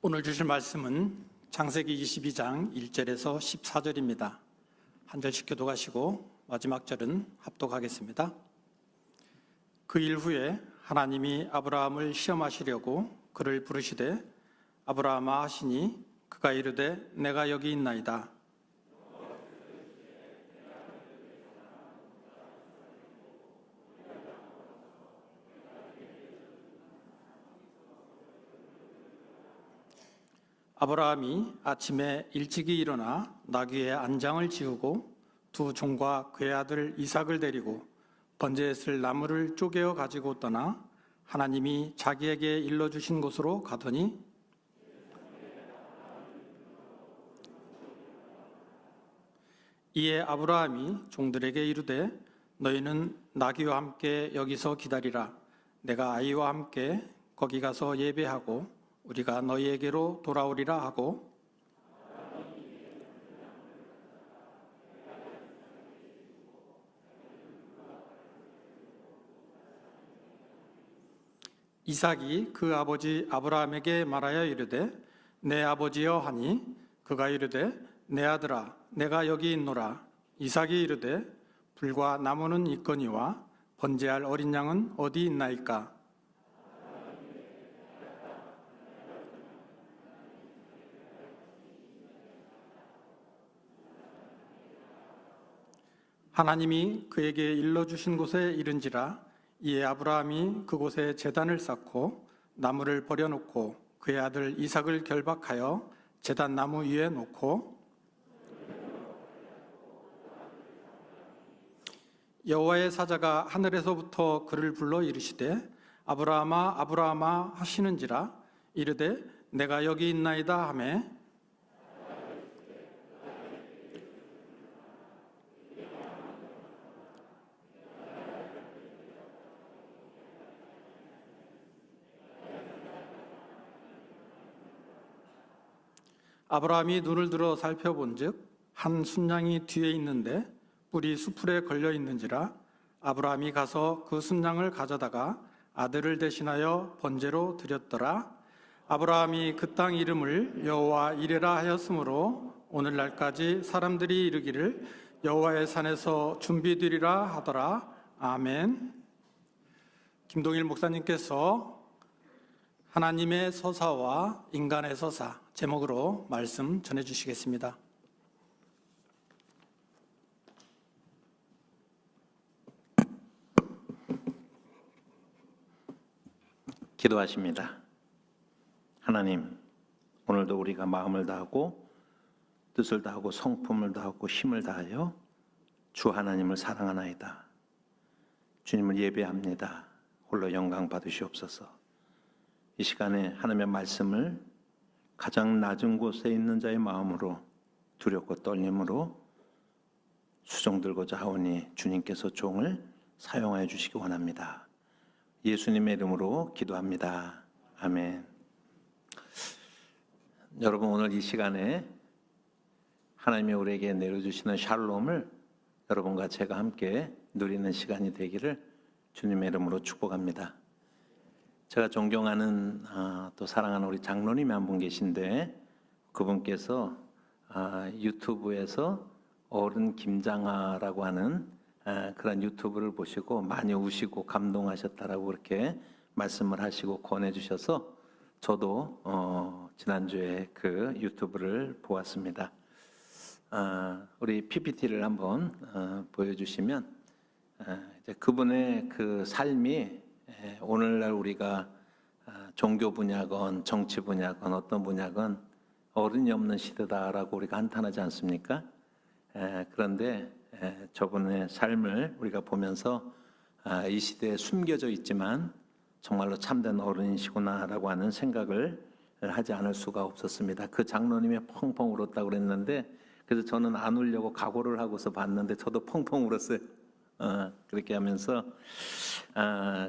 오늘 주실 말씀은 창세기 22장 1절에서 14절입니다. 한 절씩 교독하시고 마지막 절은 합독하겠습니다. 그 일 후에 하나님이 아브라함을 시험하시려고 그를 부르시되 아브라함아 하시니 그가 이르되 내가 여기 있나이다. 아브라함이 아침에 일찍이 일어나 나귀의 안장을 지우고 두 종과 그의 아들 이삭을 데리고 번제에 쓸 나무를 쪼개어 가지고 떠나 하나님이 자기에게 일러주신 곳으로 가더니 이에 아브라함이 종들에게 이르되 너희는 나귀와 함께 여기서 기다리라. 내가 아이와 함께 거기 가서 예배하고 우리가 너희에게로 돌아오리라 하고 이삭이 그 아버지 아브라함에게 말하여 이르되 내 아버지여 하니 그가 이르되 내 아들아 내가 여기 있노라. 이삭이 이르되 불과 나무는 있거니와 번제할 어린 양은 어디 있나이까? 하나님이 그에게 일러주신 곳에 이른지라. 이에 아브라함이 그곳에 제단을 쌓고 나무를 버려놓고 그의 아들 이삭을 결박하여 제단 나무 위에 놓고 여호와의 사자가 하늘에서부터 그를 불러 이르시되 아브라함아 아브라함아 하시는지라. 이르되 내가 여기 있나이다 하매 아브라함이 눈을 들어 살펴본즉 한 순양이 뒤에 있는데 뿔이 수풀에 걸려 있는지라. 아브라함이 가서 그 순양을 가져다가 아들을 대신하여 번제로 드렸더라. 아브라함이 그 땅 이름을 여호와 이레라 하였으므로 오늘날까지 사람들이 이르기를 여호와의 산에서 준비되리라 하더라. 아멘. 김동일 목사님께서 하나님의 서사와 인간의 서사 제목으로 말씀 전해주시겠습니다. 기도하십니다. 하나님, 오늘도 우리가 마음을 다하고 뜻을 다하고 성품을 다하고 힘을 다하여 주 하나님을 사랑하나이다. 주님을 예배합니다. 홀로 영광 받으시옵소서. 이 시간에 하나님의 말씀을 가장 낮은 곳에 있는 자의 마음으로 두렵고 떨림으로 수종들고자 하오니 주님께서 종을 사용하여 주시기 원합니다. 예수님의 이름으로 기도합니다. 아멘. 여러분, 오늘 이 시간에 하나님이 우리에게 내려주시는 샬롬을 여러분과 제가 함께 누리는 시간이 되기를 주님의 이름으로 축복합니다. 제가 존경하는 또 사랑하는 우리 장로님이 한 분 계신데 그분께서 유튜브에서 어른 김장하라고 하는 그런 유튜브를 보시고 많이 우시고 감동하셨다라고 그렇게 말씀을 하시고 권해주셔서 저도 지난주에 그 유튜브를 보았습니다. 우리 PPT를 한번 보여주시면 이제 그분의 그 삶이 오늘날 우리가 종교 분야건 정치 분야건 어떤 분야건 어른이 없는 시대다라고 우리가 한탄하지 않습니까? 그런데 저분의 삶을 우리가 보면서 이 시대에 숨겨져 있지만 정말로 참된 어른이시구나라고 하는 생각을 하지 않을 수가 없었습니다. 그 장로님이 펑펑 울었다고 그랬는데 그래서 저는 안 울려고 각오를 하고서 봤는데 저도 펑펑 울었어요. 그렇게 하면서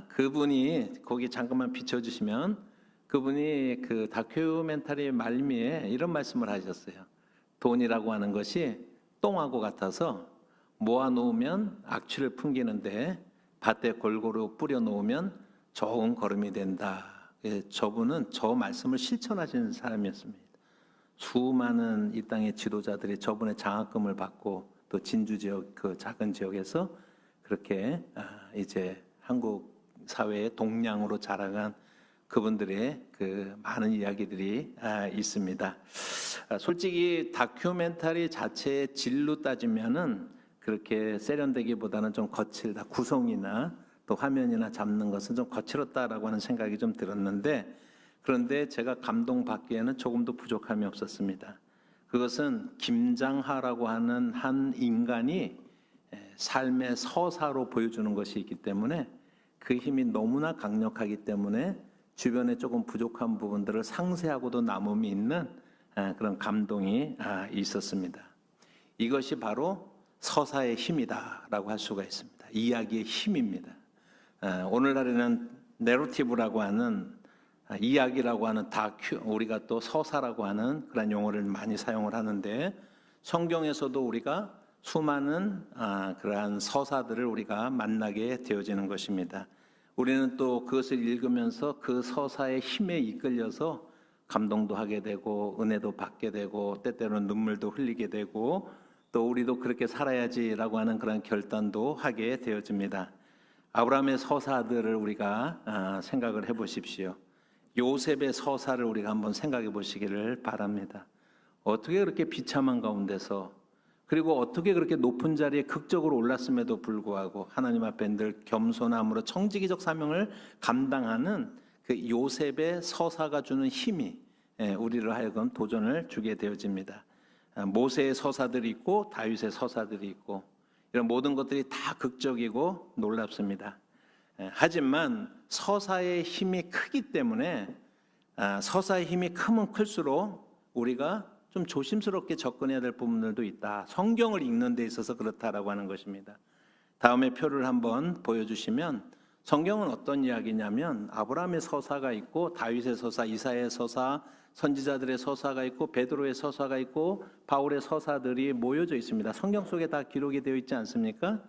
그분이 거기 잠깐만 비춰주시면 그분이 그 다큐멘터리 말미에 이런 말씀을 하셨어요. 돈이라고 하는 것이 똥하고 같아서 모아놓으면 악취를 풍기는데 밭에 골고루 뿌려놓으면 좋은 거름이 된다. 저분은 저 말씀을 실천하시는 사람이었습니다. 수많은 이 땅의 지도자들이 저분의 장학금을 받고 또 진주 지역 그 작은 지역에서 그렇게 이제 한국 사회의 동량으로 자라간 그분들의 그 많은 이야기들이 있습니다. 솔직히 다큐멘터리 자체의 질로 따지면은 그렇게 세련되기보다는 좀 거칠다. 구성이나 또 화면이나 잡는 것은 좀 거칠었다라고 하는 생각이 좀 들었는데, 그런데 제가 감동받기에는 조금도 부족함이 없었습니다. 그것은 김장하라고 하는 한 인간이 삶의 서사로 보여주는 것이 있기 때문에 그 힘이 너무나 강력하기 때문에 주변에 조금 부족한 부분들을 상세하고도 남음이 있는 그런 감동이 있었습니다. 이것이 바로 서사의 힘이다라고 할 수가 있습니다. 이야기의 힘입니다. 오늘날에는 내러티브라고 하는 이야기라고 하는 다큐, 우리가 또 서사라고 하는 그런 용어를 많이 사용을 하는데, 성경에서도 우리가 수많은 그러한 서사들을 우리가 만나게 되어지는 것입니다. 우리는 또 그것을 읽으면서 그 서사의 힘에 이끌려서 감동도 하게 되고 은혜도 받게 되고 때때로는 눈물도 흘리게 되고 또 우리도 그렇게 살아야지라고 하는 그런 결단도 하게 되어집니다. 아브라함의 서사들을 우리가 생각을 해보십시오. 요셉의 서사를 우리가 한번 생각해 보시기를 바랍니다. 어떻게 그렇게 비참한 가운데서, 그리고 어떻게 그렇게 높은 자리에 극적으로 올랐음에도 불구하고 하나님 앞에 늘 겸손함으로 청지기적 사명을 감당하는 그 요셉의 서사가 주는 힘이 우리를 하여금 도전을 주게 되어집니다. 모세의 서사들이 있고 다윗의 서사들이 있고 이런 모든 것들이 다 극적이고 놀랍습니다. 하지만 서사의 힘이 크기 때문에 서사의 힘이 크면 클수록 우리가 좀 조심스럽게 접근해야 될 부분들도 있다. 성경을 읽는 데 있어서 그렇다라고 하는 것입니다. 다음에 표를 한번 보여주시면 성경은 어떤 이야기냐면 아브라함의 서사가 있고 다윗의 서사, 이사야의 서사, 선지자들의 서사가 있고 베드로의 서사가 있고 바울의 서사들이 모여져 있습니다. 성경 속에 다 기록이 되어 있지 않습니까?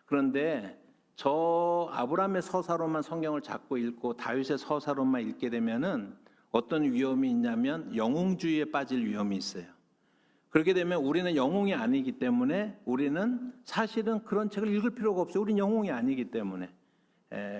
그런데 저 아브라함의 서사로만 성경을 자꾸 읽고 다윗의 서사로만 읽게 되면은 어떤 위험이 있냐면 영웅주의에 빠질 위험이 있어요. 그렇게 되면 우리는 영웅이 아니기 때문에 우리는 사실은 그런 책을 읽을 필요가 없어요. 우리는 영웅이 아니기 때문에.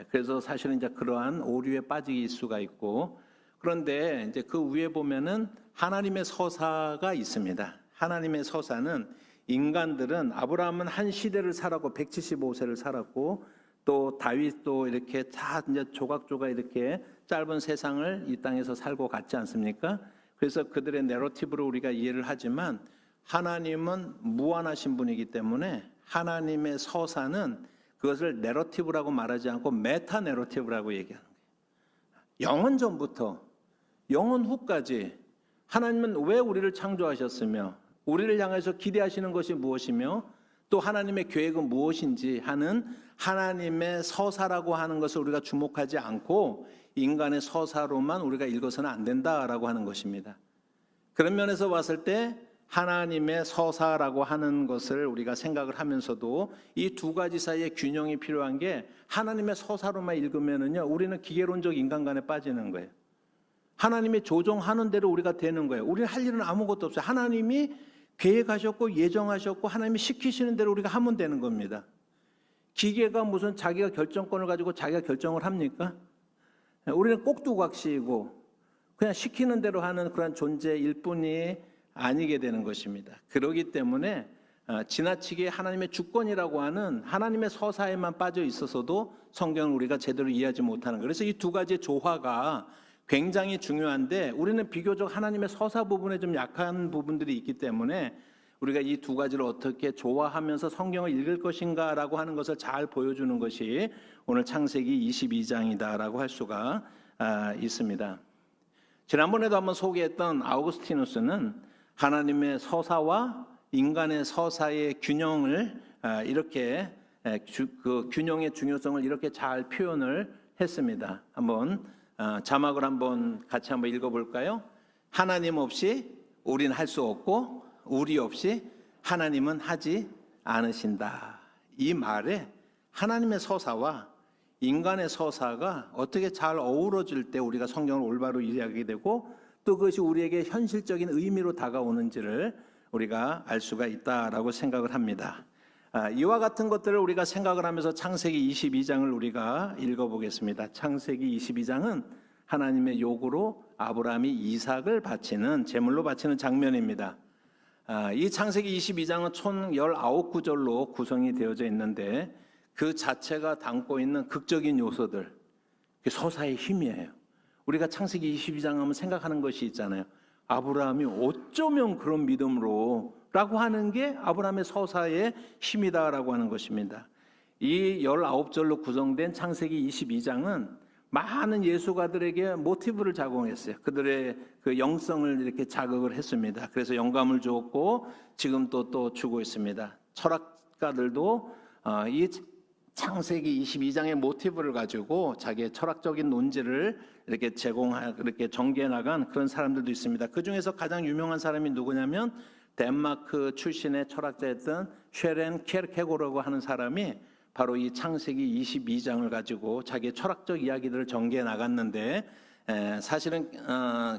그래서 사실은 이제 그러한 오류에 빠질 수가 있고, 그런데 이제 그 위에 보면은 하나님의 서사가 있습니다. 하나님의 서사는 인간들은 아브라함은 한 시대를 살았고 175세를 살았고 또 다윗도 이렇게 다 이제 조각조각 이렇게 짧은 세상을 이 땅에서 살고 갔지 않습니까? 그래서 그들의 내러티브로 우리가 이해를 하지만 하나님은 무한하신 분이기 때문에 하나님의 서사는 그것을 내러티브라고 말하지 않고 메타 내러티브라고 얘기하는 거예요. 영원 전부터 영원 후까지 하나님은 왜 우리를 창조하셨으며 우리를 향해서 기대하시는 것이 무엇이며 또 하나님의 계획은 무엇인지 하는 하나님의 서사라고 하는 것을 우리가 주목하지 않고 인간의 서사로만 우리가 읽어서는 안 된다라고 하는 것입니다. 그런 면에서 봤을 때 하나님의 서사라고 하는 것을 우리가 생각을 하면서도 이 두 가지 사이에 균형이 필요한 게 하나님의 서사로만 읽으면은요 우리는 기계론적 인간관에 빠지는 거예요. 하나님이 조정하는 대로 우리가 되는 거예요. 우리는 할 일은 아무것도 없어요. 하나님이 계획하셨고 예정하셨고 하나님이 시키시는 대로 우리가 하면 되는 겁니다. 기계가 무슨 자기가 결정권을 가지고 자기가 결정을 합니까? 우리는 꼭두각시이고 그냥 시키는 대로 하는 그런 존재일 뿐이 아니게 되는 것입니다. 그렇기 때문에 지나치게 하나님의 주권이라고 하는 하나님의 서사에만 빠져 있어서도 성경을 우리가 제대로 이해하지 못하는 거예요. 그래서 이 두 가지의 조화가 굉장히 중요한데 우리는 비교적 하나님의 서사 부분에 좀 약한 부분들이 있기 때문에 우리가 이 두 가지를 어떻게 조화하면서 성경을 읽을 것인가라고 하는 것을 잘 보여주는 것이 오늘 창세기 22장이다라고 할 수가 있습니다. 지난번에도 한번 소개했던 아우구스티누스는 하나님의 서사와 인간의 서사의 균형을 이렇게 그 균형의 중요성을 이렇게 잘 표현을 했습니다. 한번 자막을 한번 같이 한번 읽어볼까요? 하나님 없이 우리는 할 수 없고 우리 없이 하나님은 하지 않으신다. 이 말에 하나님의 서사와 인간의 서사가 어떻게 잘 어우러질 때 우리가 성경을 올바로 이해하게 되고 또 그것이 우리에게 현실적인 의미로 다가오는지를 우리가 알 수가 있다라고 생각을 합니다. 이와 같은 것들을 우리가 생각을 하면서 창세기 22장을 우리가 읽어보겠습니다. 창세기 22장은 하나님의 요구로 아브라함이 이삭을 바치는 제물로 바치는 장면입니다. 이 창세기 22장은 총 19구절로 구성이 되어져 있는데 그 자체가 담고 있는 극적인 요소들, 서사의 힘이에요. 우리가 창세기 22장 하면 생각하는 것이 있잖아요. 아브라함이 어쩌면 그런 믿음으로 라고 하는 게 아브라함의 서사의 힘이다라고 하는 것입니다. 이 19절로 구성된 창세기 22장은 많은 예술가들에게 모티브를 제공했어요. 그들의 그 영성을 이렇게 자극을 했습니다. 그래서 영감을 주었고 지금 또 주고 있습니다. 철학가들도 이 창세기 22장의 모티브를 가지고 자기의 철학적인 논지를 이렇게 이렇게 전개해 나간 그런 사람들도 있습니다. 그 중에서 가장 유명한 사람이 누구냐면 덴마크 출신의 철학자였던 쉐렌 케르케고르라고 하는 사람이 바로 이 창세기 22장을 가지고 자기의 철학적 이야기들을 전개해 나갔는데 사실은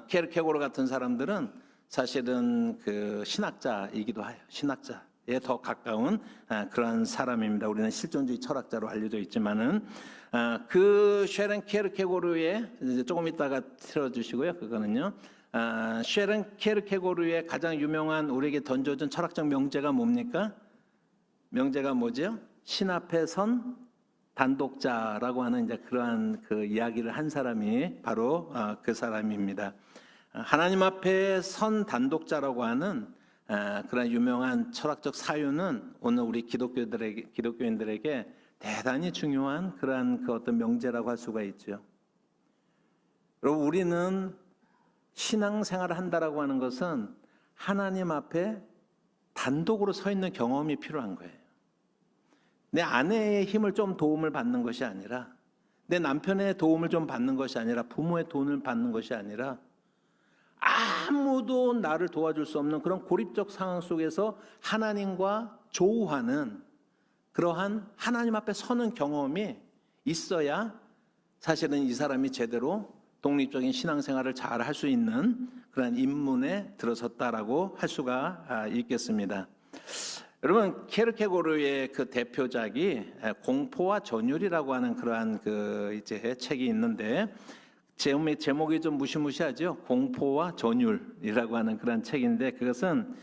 케르케고르 같은 사람들은 사실은 그 신학자이기도 해요. 신학자에 더 가까운 그런 사람입니다. 우리는 실존주의 철학자로 알려져 있지만은 그 쉐렌 케르케고르의 조금 이따가 틀어주시고요. 그거는요. 쉐렌 케르케고르의 가장 유명한 우리에게 던져준 철학적 명제가 뭡니까? 명제가 뭐죠? 신 앞에 선 단독자라고 하는 이제 그러한 그 이야기를 한 사람이 바로 그 사람입니다. 하나님 앞에 선 단독자라고 하는 그런 유명한 철학적 사유는 오늘 우리 기독교인들에게 대단히 중요한 그러한 그 어떤 명제라고 할 수가 있죠. 여러분, 우리는 신앙생활을 한다라고 하는 것은 하나님 앞에 단독으로 서 있는 경험이 필요한 거예요. 내 아내의 힘을 좀 도움을 받는 것이 아니라, 내 남편의 도움을 좀 받는 것이 아니라, 부모의 도움을 받는 것이 아니라, 아무도 나를 도와줄 수 없는 그런 고립적 상황 속에서 하나님과 조우하는 그러한 하나님 앞에 서는 경험이 있어야 사실은 이 사람이 제대로 독립적인 신앙생활을 잘 할 수 있는 그런 입문에 들어섰다라고 할 수가 있겠습니다. 여러분, 케르케고르의 그 대표작이 공포와 전율이라고 하는 그러한 그 이제 책이 있는데 제목이 좀 무시무시하죠. 공포와 전율이라고 하는 그런 책인데 그것은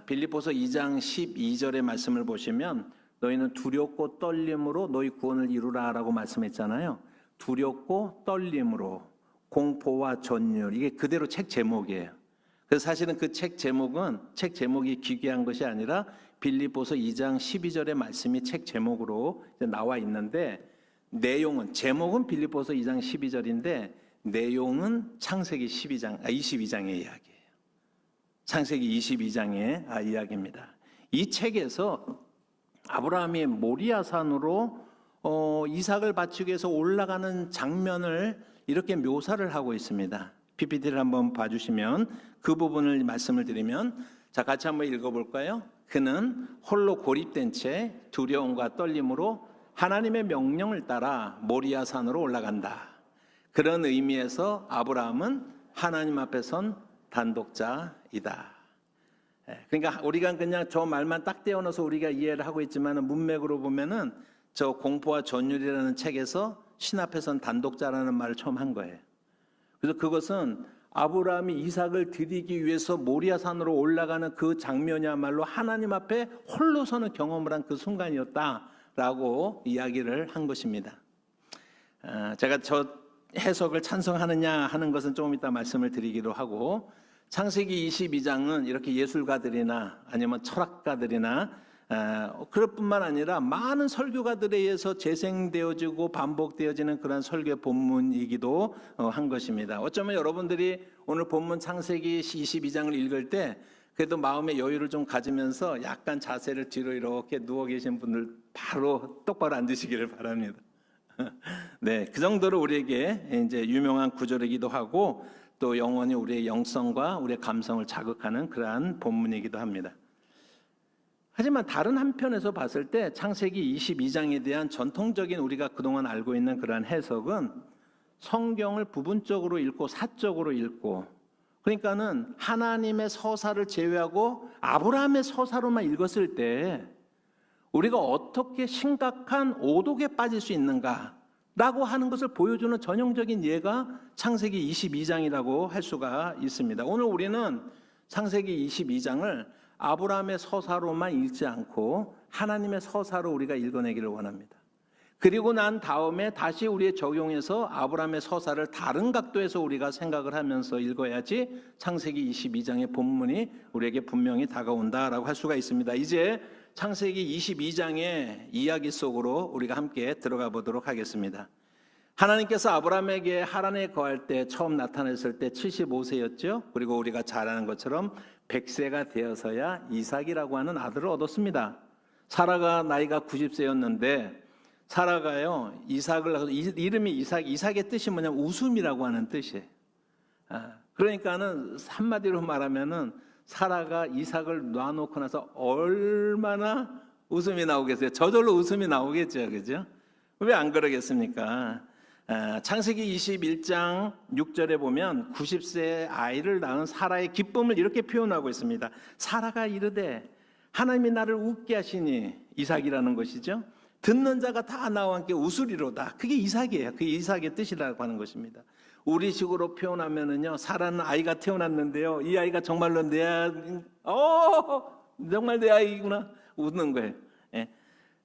빌립보서 2장 12절의 말씀을 보시면 너희는 두렵고 떨림으로 너희 구원을 이루라라고 말씀했잖아요. 두렵고 떨림으로 공포와 전율, 이게 그대로 책 제목이에요. 그래서 사실은 그 책 제목이 기괴한 것이 아니라 빌립보서 2장 12절의 말씀이 책 제목으로 나와 있는데 제목은 빌립보서 2장 12절인데 내용은 창세기 22장의 이야기예요. 창세기 22장의 이야기입니다. 이 책에서 아브라함이 모리아산으로 이삭을 바치기 위해서 올라가는 장면을 이렇게 묘사를 하고 있습니다. PPT를 한번 봐주시면 그 부분을 말씀을 드리면 자, 같이 한번 읽어볼까요? 그는 홀로 고립된 채 두려움과 떨림으로 하나님의 명령을 따라 모리아산으로 올라간다. 그런 의미에서 아브라함은 하나님 앞에 선 단독자이다. 그러니까 우리가 그냥 저 말만 딱 떼어넣어서 우리가 이해를 하고 있지만 문맥으로 보면은 저 공포와 전율이라는 책에서 신 앞에 선 단독자라는 말을 처음 한 거예요. 그래서 그것은 아브라함이 이삭을 드리기 위해서 모리아산으로 올라가는 그 장면이야말로 하나님 앞에 홀로 서는 경험을 한 그 순간이었다라고 이야기를 한 것입니다. 제가 저 해석을 찬성하느냐 하는 것은 조금 이따 말씀을 드리기로 하고 창세기 22장은 이렇게 예술가들이나 아니면 철학가들이나 그럴 뿐만 아니라 많은 설교가들에 의해서 재생되어지고 반복되어지는 그런 설교 본문이기도 한 것입니다. 어쩌면 여러분들이 오늘 본문 창세기 22장을 읽을 때 그래도 마음의 여유를 좀 가지면서 약간 자세를 뒤로 이렇게 누워 계신 분들 바로 똑바로 앉으시기를 바랍니다. 네, 그 정도로 우리에게 이제 유명한 구절이기도 하고 또 영원히 우리의 영성과 우리의 감성을 자극하는 그러한 본문이기도 합니다. 하지만 다른 한편에서 봤을 때 창세기 22장에 대한 전통적인 우리가 그동안 알고 있는 그러한 해석은 성경을 부분적으로 읽고 사적으로 읽고, 그러니까는 하나님의 서사를 제외하고 아브라함의 서사로만 읽었을 때 우리가 어떻게 심각한 오독에 빠질 수 있는가라고 하는 것을 보여주는 전형적인 예가 창세기 22장이라고 할 수가 있습니다. 오늘 우리는 창세기 22장을 아브라함의 서사로만 읽지 않고 하나님의 서사로 우리가 읽어내기를 원합니다. 그리고 난 다음에 다시 우리의 적용해서 아브라함의 서사를 다른 각도에서 우리가 생각을 하면서 읽어야지 창세기 22장의 본문이 우리에게 분명히 다가온다라고 할 수가 있습니다. 이제 창세기 22장의 이야기 속으로 우리가 함께 들어가 보도록 하겠습니다. 하나님께서 아브라함에게 하란에 거할 때 처음 나타났을 때 75세였죠. 그리고 우리가 잘 아는 것처럼 100세가 되어서야 이삭이라고 하는 아들을 얻었습니다. 사라가 나이가 90세였는데 사라가요, 이삭을 낳아서 이름이 이삭의 뜻이 뭐냐면 웃음이라고 하는 뜻이에요. 그러니까는 한마디로 말하면은 사라가 이삭을 놔놓고 나서 얼마나 웃음이 나오겠어요? 저절로 웃음이 나오겠죠, 그죠? 왜 안 그러겠습니까? 창세기 21장 6절에 보면 90세 아이를 낳은 사라의 기쁨을 이렇게 표현하고 있습니다. 사라가 이르되 하나님이 나를 웃게 하시니, 이삭이라는 것이죠. 듣는 자가 다 나와 함께 웃으리로다. 그게 이삭이에요. 그게 이삭의 뜻이라고 하는 것입니다. 우리식으로 표현하면은요, 사라는 아이가 태어났는데요, 이 아이가 정말로 정말 내 아이구나, 웃는 거예요. 예.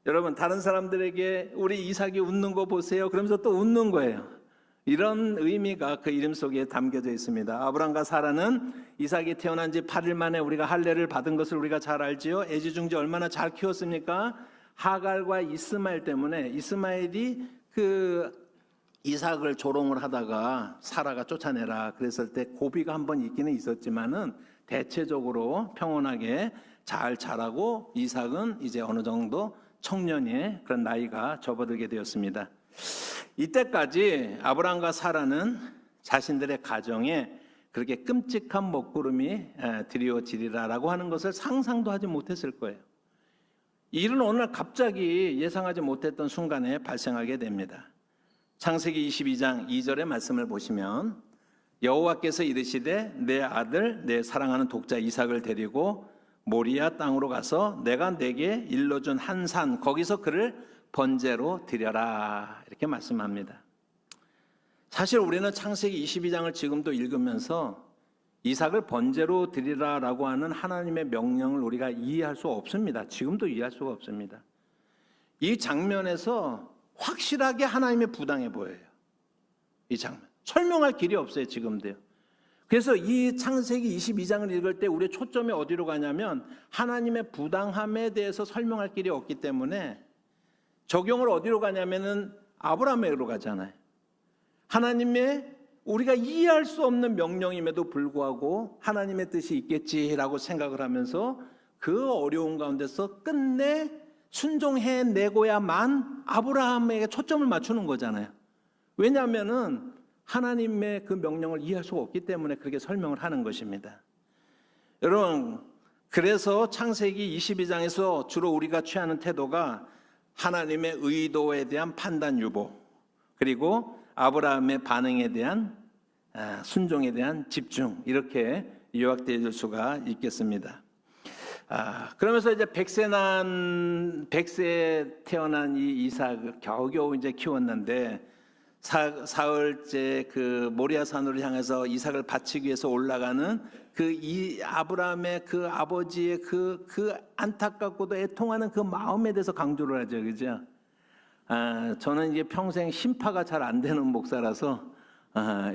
여러분, 다른 사람들에게 우리 이삭이 웃는 거 보세요, 그러면서 또 웃는 거예요. 이런 의미가 그 이름 속에 담겨져 있습니다. 아브람과 사라는 이삭이 태어난 지 8일 만에 우리가 할례를 받은 것을 우리가 잘 알지요. 애지중지 얼마나 잘 키웠습니까? 하갈과 이스마엘 때문에, 이스마엘이 그 이삭을 조롱을 하다가 사라가 쫓아내라 그랬을 때 고비가 한번 있기는 있었지만은 대체적으로 평온하게 잘 자라고 이삭은 이제 어느 정도 청년의 그런 나이가 접어들게 되었습니다. 이때까지 아브람과 사라는 자신들의 가정에 그렇게 끔찍한 먹구름이 드리워지리라라고 하는 것을 상상도 하지 못했을 거예요. 이 일은 어느 날 갑자기 예상하지 못했던 순간에 발생하게 됩니다. 창세기 22장 2절의 말씀을 보시면 여호와께서 이르시되 내 아들 내 사랑하는 독자 이삭을 데리고 모리아 땅으로 가서 내가 내게 일러준 한 산 거기서 그를 번제로 드려라, 이렇게 말씀합니다. 사실 우리는 창세기 22장을 지금도 읽으면서 이삭을 번제로 드리라라고 하는 하나님의 명령을 우리가 이해할 수 없습니다. 지금도 이해할 수가 없습니다. 이 장면에서 확실하게 하나님의 부당해 보여요. 이 장면. 설명할 길이 없어요, 지금도요. 그래서 이 창세기 22장을 읽을 때 우리의 초점이 어디로 가냐면 하나님의 부당함에 대해서 설명할 길이 없기 때문에 적용을 어디로 가냐면은 아브라함으로 가잖아요. 하나님의 우리가 이해할 수 없는 명령임에도 불구하고 하나님의 뜻이 있겠지라고 생각을 하면서 그 어려운 가운데서 끝내 순종해내고야만 아브라함에게 초점을 맞추는 거잖아요. 왜냐하면은 하나님의 그 명령을 이해할 수가 없기 때문에 그렇게 설명을 하는 것입니다. 여러분, 그래서 창세기 22장에서 주로 우리가 취하는 태도가 하나님의 의도에 대한 판단 유보, 그리고 아브라함의 반응에 대한 순종에 대한 집중, 이렇게 요약되어 수가 있겠습니다. 그러면서 이제 100세 태어난 이 이삭을 겨우겨우 이제 키웠는데 사흘째 그 모리아산으로 향해서 이삭을 바치기 위해서 올라가는 그 이 아브라함의 그 아버지의 그 안타깝고도 애통하는 그 마음에 대해서 강조를 하죠, 그죠? 저는 이게 평생 심파가 잘 안 되는 목사라서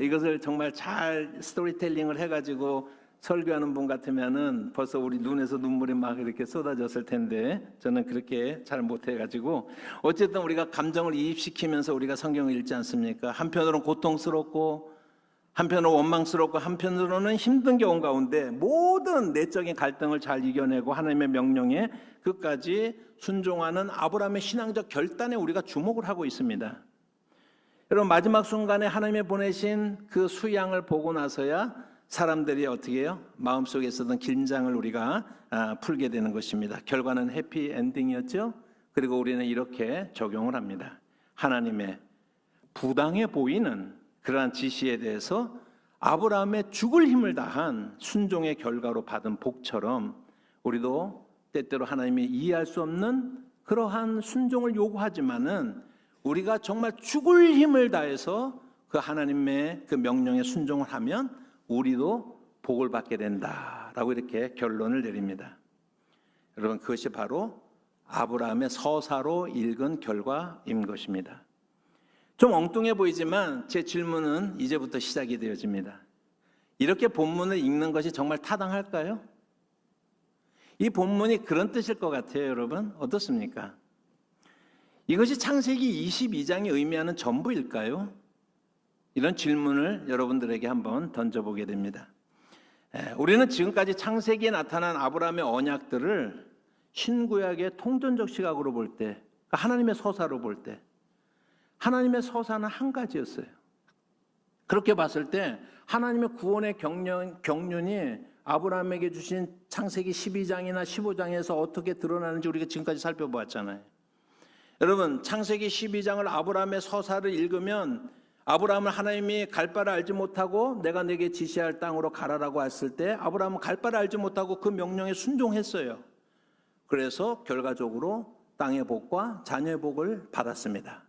이것을 정말 잘 스토리텔링을 해가지고 설교하는 분 같으면은 벌써 우리 눈에서 눈물이 막 이렇게 쏟아졌을 텐데 저는 그렇게 잘 못해가지고 어쨌든 우리가 감정을 이입시키면서 우리가 성경을 읽지 않습니까? 한편으로는 고통스럽고 한편으로 원망스럽고 한편으로는 힘든 경우 가운데 모든 내적인 갈등을 잘 이겨내고 하나님의 명령에 끝까지 순종하는 아브라함의 신앙적 결단에 우리가 주목을 하고 있습니다. 여러분, 마지막 순간에 하나님이 보내신 그 수양을 보고 나서야 사람들이 어떻게 해요? 마음속에 있었던 긴장을 우리가 풀게 되는 것입니다. 결과는 해피 엔딩이었죠. 그리고 우리는 이렇게 적용을 합니다. 하나님의 부당해 보이는 그러한 지시에 대해서 아브라함의 죽을 힘을 다한 순종의 결과로 받은 복처럼 우리도 때때로 하나님이 이해할 수 없는 그러한 순종을 요구하지만은 우리가 정말 죽을 힘을 다해서 그 하나님의 그 명령에 순종을 하면 우리도 복을 받게 된다라고 이렇게 결론을 내립니다. 여러분, 그것이 바로 아브라함의 서사로 읽은 결과인 것입니다. 좀 엉뚱해 보이지만 제 질문은 이제부터 시작이 되어집니다. 이렇게 본문을 읽는 것이 정말 타당할까요? 이 본문이 그런 뜻일 것 같아요, 여러분. 어떻습니까? 이것이 창세기 22장이 의미하는 전부일까요? 이런 질문을 여러분들에게 한번 던져보게 됩니다. 우리는 지금까지 창세기에 나타난 아브라함의 언약들을 신구약의 통전적 시각으로 볼 때, 하나님의 서사로 볼 때 하나님의 서사는 한 가지였어요. 그렇게 봤을 때 하나님의 구원의 경륜이 아브라함에게 주신 창세기 12장이나 15장에서 어떻게 드러나는지 우리가 지금까지 살펴보았잖아요. 여러분, 창세기 12장을 아브라함의 서사를 읽으면 아브라함을 하나님이 갈 바를 알지 못하고 내가 내게 지시할 땅으로 가라라고 했을 때 아브라함은 갈 바를 알지 못하고 그 명령에 순종했어요. 그래서 결과적으로 땅의 복과 자녀의 복을 받았습니다.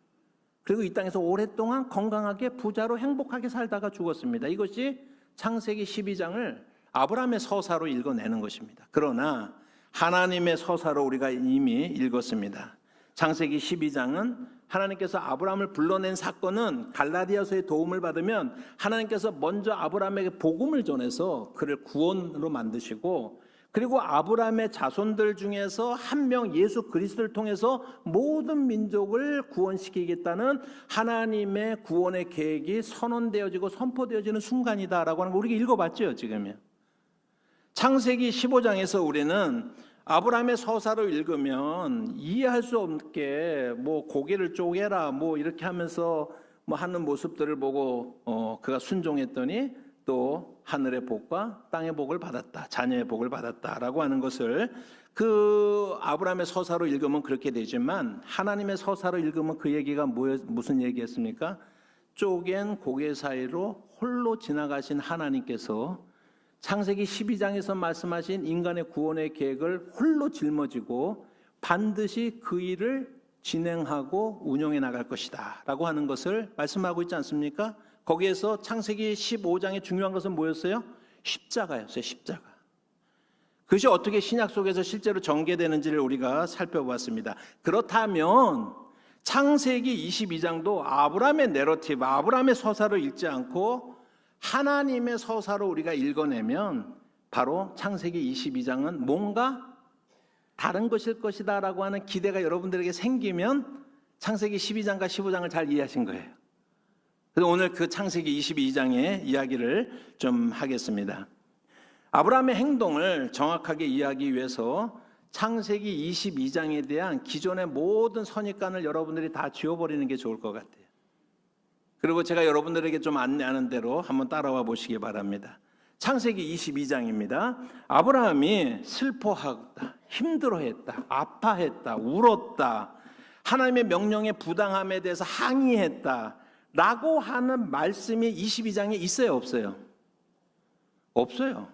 그리고 이 땅에서 오랫동안 건강하게 부자로 행복하게 살다가 죽었습니다. 이것이 창세기 12장을 아브라함의 서사로 읽어내는 것입니다. 그러나 하나님의 서사로 우리가 이미 읽었습니다. 창세기 12장은 하나님께서 아브라함을 불러낸 사건은 갈라디아서의 도움을 받으면 하나님께서 먼저 아브라함에게 복음을 전해서 그를 구원으로 만드시고, 그리고 아브라함의 자손들 중에서 한 명 예수 그리스도를 통해서 모든 민족을 구원시키겠다는 하나님의 구원의 계획이 선언되어지고 선포되어지는 순간이다라고 하는 거 우리가 읽어봤죠, 지금요. 창세기 15장에서 우리는 아브라함의 서사로 읽으면 이해할 수 없게 고개를 쪼개라 이렇게 하면서 하는 모습들을 보고 그가 순종했더니 또 하늘의 복과 땅의 복을 받았다, 자녀의 복을 받았다라고 하는 것을 그 아브라함의 서사로 읽으면 그렇게 되지만 하나님의 서사로 읽으면 그 얘기가 무슨 얘기였습니까? 쪼갠 고개 사이로 홀로 지나가신 하나님께서 창세기 12장에서 말씀하신 인간의 구원의 계획을 홀로 짊어지고 반드시 그 일을 진행하고 운영해 나갈 것이다 라고 하는 것을 말씀하고 있지 않습니까? 거기에서 창세기 15장의 중요한 것은 뭐였어요? 십자가였어요. 십자가. 그것이 어떻게 신약 속에서 실제로 전개되는지를 우리가 살펴보았습니다. 그렇다면 창세기 22장도 아브라함의 내러티브, 아브라함의 서사로 읽지 않고 하나님의 서사로 우리가 읽어내면 바로 창세기 22장은 뭔가 다른 것일 것이다 라고 하는 기대가 여러분들에게 생기면 창세기 12장과 15장을 잘 이해하신 거예요. 그래서 오늘 그 창세기 22장의 이야기를 좀 하겠습니다. 아브라함의 행동을 정확하게 이해하기 위해서 창세기 22장에 대한 기존의 모든 선입관을 여러분들이 다 지워버리는 게 좋을 것 같아요. 그리고 제가 여러분들에게 좀 안내하는 대로 한번 따라와 보시기 바랍니다. 창세기 22장입니다. 아브라함이 슬퍼하다, 힘들어했다, 아파했다, 울었다, 하나님의 명령의 부당함에 대해서 항의했다 라고 하는 말씀이 22장에 있어요, 없어요? 없어요.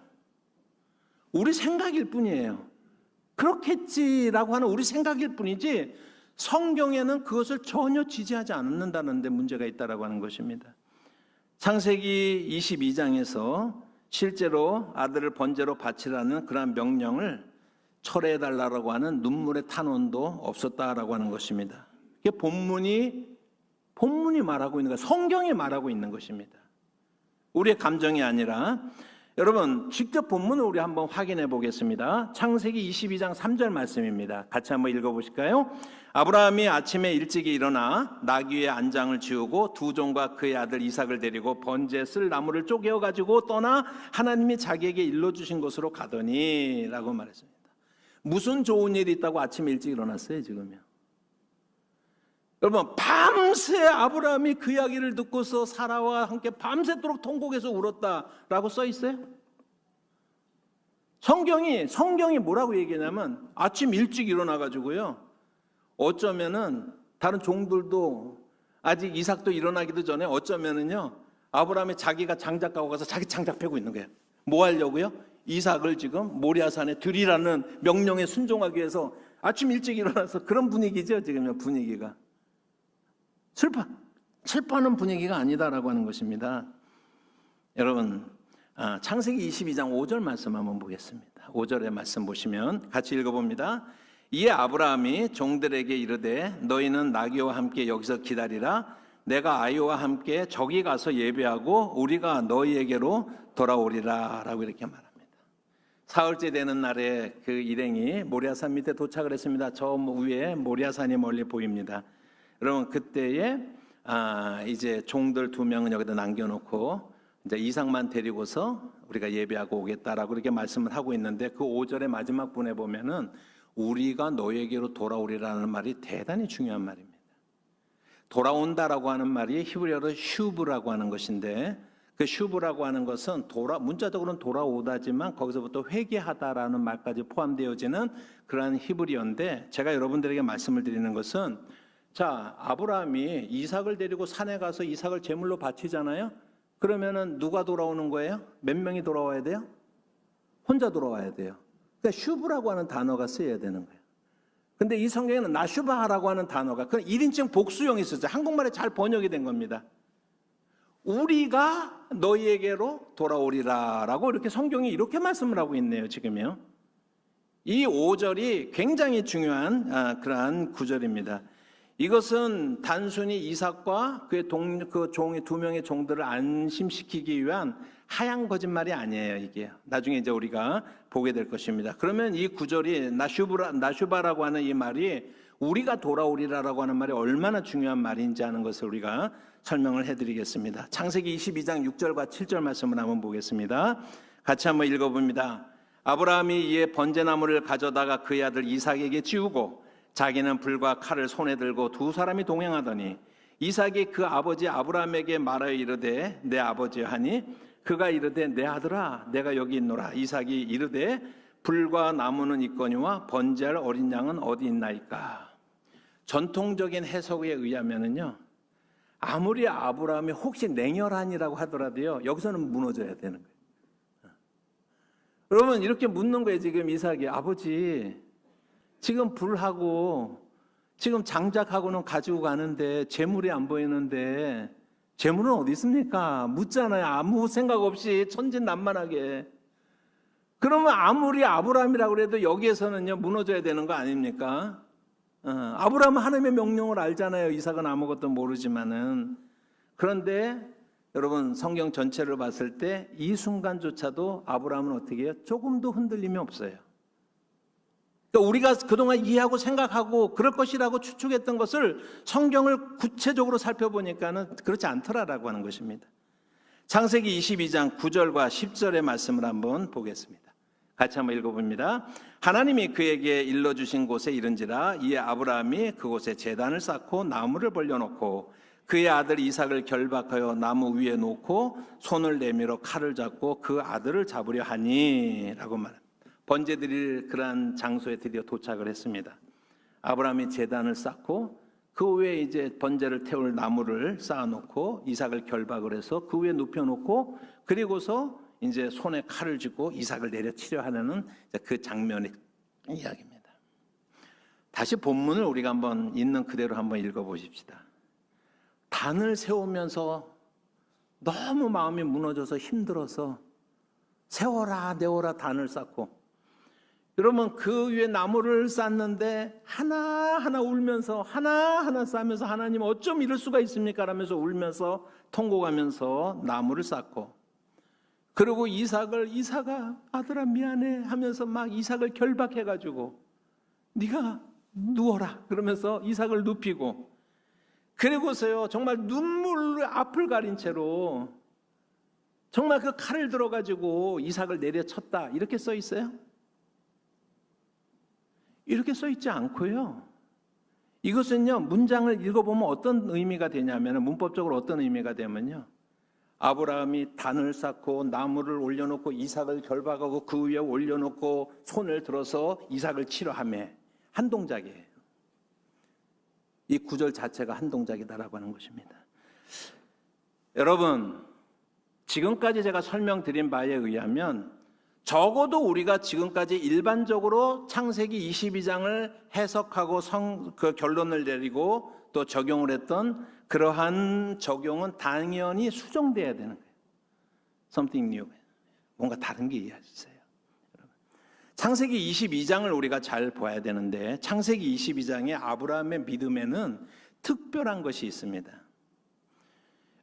우리 생각일 뿐이에요. 그렇겠지라고 하는 우리 생각일 뿐이지 성경에는 그것을 전혀 지지하지 않는다는 데 문제가 있다라고 하는 것입니다. 창세기 22장에서 실제로 아들을 번제로 바치라는 그러한 명령을 철회해달라고 하는 눈물의 탄원도 없었다라고 하는 것입니다. 이게 본문이 말하고 있는 거예요. 성경이 말하고 있는 것입니다. 우리의 감정이 아니라. 여러분, 직접 본문을 우리 한번 확인해 보겠습니다. 창세기 22장 3절 말씀입니다. 같이 한번 읽어보실까요? 아브라함이 아침에 일찍이 일어나 나귀의 안장을 지우고 두 종과 그의 아들 이삭을 데리고 번제 쓸 나무를 쪼개어 가지고 떠나 하나님이 자기에게 일러주신 곳으로 가더니 라고 말했습니다. 무슨 좋은 일이 있다고 아침에 일찍 일어났어요, 지금요? 여러분, 밤새 아브라함이 그 이야기를 듣고서 사라와 함께 밤새도록 통곡해서 울었다라고 써 있어요. 성경이 뭐라고 얘기하냐면 아침 일찍 일어나가지고요. 어쩌면은 다른 종들도 아직 이삭도 일어나기도 전에 어쩌면은요 아브라함이 자기가 장작 가고 가서 자기 장작 패고 있는 거예요. 뭐 하려고요? 이삭을 지금 모리아산에 들이라는 명령에 순종하기 위해서 아침 일찍 일어나서 그런 분위기죠. 지금 분위기가 슬퍼하는 분위기가 아니다라고 하는 것입니다. 여러분, 창세기 22장 5절 말씀 한번 보겠습니다. 5절의 말씀 보시면 같이 읽어봅니다. 이에 아브라함이 종들에게 이르되 너희는 나귀와 함께 여기서 기다리라. 내가 아이와 함께 저기 가서 예배하고 우리가 너희에게로 돌아오리라 라고 이렇게 말합니다. 사흘째 되는 날에 그 일행이 모리아산 밑에 도착을 했습니다. 저 위에 모리아산이 멀리 보입니다. 여러분, 그때에 이제 종들 2명은 여기다 남겨놓고 이제 이삭만 데리고서 우리가 예배하고 오겠다라고 이렇게 말씀을 하고 있는데 그 5절의 마지막 분에 보면은 우리가 너에게로 돌아오리라는 말이 대단히 중요한 말입니다. 돌아온다라고 하는 말이 히브리어로 슈브라고 하는 것인데 그 슈브라고 하는 것은 문자적으로는 돌아오다지만 거기서부터 회개하다라는 말까지 포함되어지는 그러한 히브리어인데 제가 여러분들에게 말씀을 드리는 것은 자, 아브라함이 이삭을 데리고 산에 가서 이삭을 제물로 바치잖아요. 그러면은 누가 돌아오는 거예요? 몇 명이 돌아와야 돼요? 혼자 돌아와야 돼요. 그러니까 슈브라고 하는 단어가 쓰여야 되는 거예요. 근데 이 성경에는 나슈바라고 하는 단어가 그 1인칭 복수형이 있었죠. 한국말에 잘 번역이 된 겁니다. 우리가 너희에게로 돌아오리라라고 이렇게 성경이 이렇게 말씀을 하고 있네요. 지금요. 이 5절이 굉장히 중요한 그러한 구절입니다. 이것은 단순히 이삭과 그 종의 2명의 종들을 안심시키기 위한 하얀 거짓말이 아니에요. 이게 나중에 이제 우리가 보게 될 것입니다. 그러면 이 구절이 나슈바라고 하는 이 말이 우리가 돌아오리라라고 하는 말이 얼마나 중요한 말인지 하는 것을 우리가 설명을 해드리겠습니다. 창세기 22장 6절과 7절 말씀을 한번 보겠습니다. 같이 한번 읽어봅니다. 아브라함이 이에 번제나무를 가져다가 그의 아들 이삭에게 지우고 자기는 불과 칼을 손에 들고 2 사람이 동행하더니 이삭이 그 아버지 아브라함에게 말하여 이르되 내 아버지여 하니 그가 이르되 내 아들아 내가 여기 있노라. 이삭이 이르되 불과 나무는 있거니와 번제할 어린 양은 어디 있나이까. 전통적인 해석에 의하면은요 아무리 아브라함이 혹시 냉혈한이라고 하더라도요 여기서는 무너져야 되는 거예요. 여러분 이렇게 묻는 거예요. 지금 이삭이 아버지 지금 불하고 지금 장작하고는 가지고 가는데 재물이 안 보이는데 재물은 어디 있습니까? 묻잖아요. 아무 생각 없이 천진난만하게. 그러면 아무리 아브라함이라고 해도 여기에서는요 무너져야 되는 거 아닙니까? 아브라함은 하나님의 명령을 알잖아요. 이삭은 아무것도 모르지만은. 그런데 여러분 성경 전체를 봤을 때 이 순간조차도 아브라함은 어떻게 해요? 조금도 흔들림이 없어요. 그러니까 우리가 그동안 이해하고 생각하고 그럴 것이라고 추측했던 것을 성경을 구체적으로 살펴보니까는 그렇지 않더라라고 하는 것입니다. 창세기 22장 9절과 10절의 말씀을 한번 보겠습니다. 같이 한번 읽어봅니다. 하나님이 그에게 일러주신 곳에 이른지라 이에 아브라함이 그곳에 제단을 쌓고 나무를 벌려놓고 그의 아들 이삭을 결박하여 나무 위에 놓고 손을 내밀어 칼을 잡고 그 아들을 잡으려 하니 라고 말합니다. 번제 드릴 그러한 장소에 드디어 도착을 했습니다. 아브라함이 제단을 쌓고 그 위에 이제 번제를 태울 나무를 쌓아놓고 이삭을 결박을 해서 그 위에 눕혀놓고 그리고서 이제 손에 칼을 쥐고 이삭을 내려치려 하는 그 장면의 이야기입니다. 다시 본문을 우리가 한번 있는 그대로 한번 읽어보십시다. 단을 세우면서 너무 마음이 무너져서 힘들어서 세워라 내워라 단을 쌓고 여러분 그 위에 나무를 쌓는데 하나하나 울면서 하나하나 쌓으면서 하나님 어쩜 이럴 수가 있습니까? 라면서 울면서 통곡하면서 나무를 쌓고 그리고 이삭아 아들아 미안해 하면서 막 이삭을 결박해가지고 네가 누워라 그러면서 이삭을 눕히고 그리고서요 정말 눈물 앞을 가린 채로 정말 그 칼을 들어가지고 이삭을 내려쳤다 이렇게 써 있어요? 이렇게 써 있지 않고요. 이것은요, 문장을 읽어보면 어떤 의미가 되냐면, 문법적으로 어떤 의미가 되면요, 아브라함이 단을 쌓고 나무를 올려놓고 이삭을 결박하고 그 위에 올려놓고 손을 들어서 이삭을 치러 하며 한 동작이에요. 이 구절 자체가 한 동작이다라고 하는 것입니다. 여러분, 지금까지 제가 설명드린 바에 의하면 적어도 우리가 지금까지 일반적으로 창세기 22장을 해석하고 그 결론을 내리고 또 적용을 했던 그러한 적용은 당연히 수정돼야 되는 거예요. Something new. 뭔가 다른 게 있어요. 창세기 22장을 우리가 잘 봐야 되는데 창세기 22장의 아브라함의 믿음에는 특별한 것이 있습니다.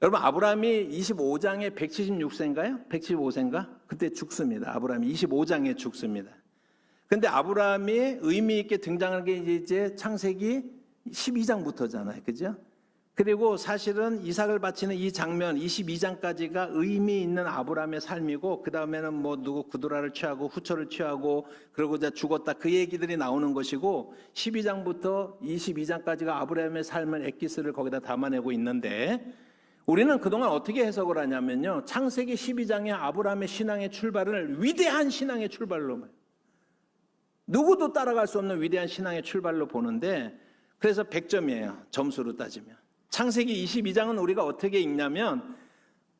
여러분, 아브라함이 25장에 176세인가요? 175세인가? 그때 죽습니다. 아브라함이 25장에 죽습니다. 그런데 아브라함이 의미 있게 등장하는 게 이제 창세기 12장부터잖아요. 그죠? 그리고 사실은 이삭을 바치는 이 장면 22장까지가 의미 있는 아브라함의 삶이고 그 다음에는 뭐 누구 구두라를 취하고 후처를 취하고 그러고 이제 죽었다 그 얘기들이 나오는 것이고 12장부터 22장까지가 아브라함의 삶을 엑기스를 거기다 담아내고 있는데 우리는 그동안 어떻게 해석을 하냐면요, 창세기 12장의 아브라함의 신앙의 출발을 위대한 신앙의 출발로, 누구도 따라갈 수 없는 위대한 신앙의 출발로 보는데, 그래서 100점이에요 점수로 따지면. 창세기 22장은 우리가 어떻게 읽냐면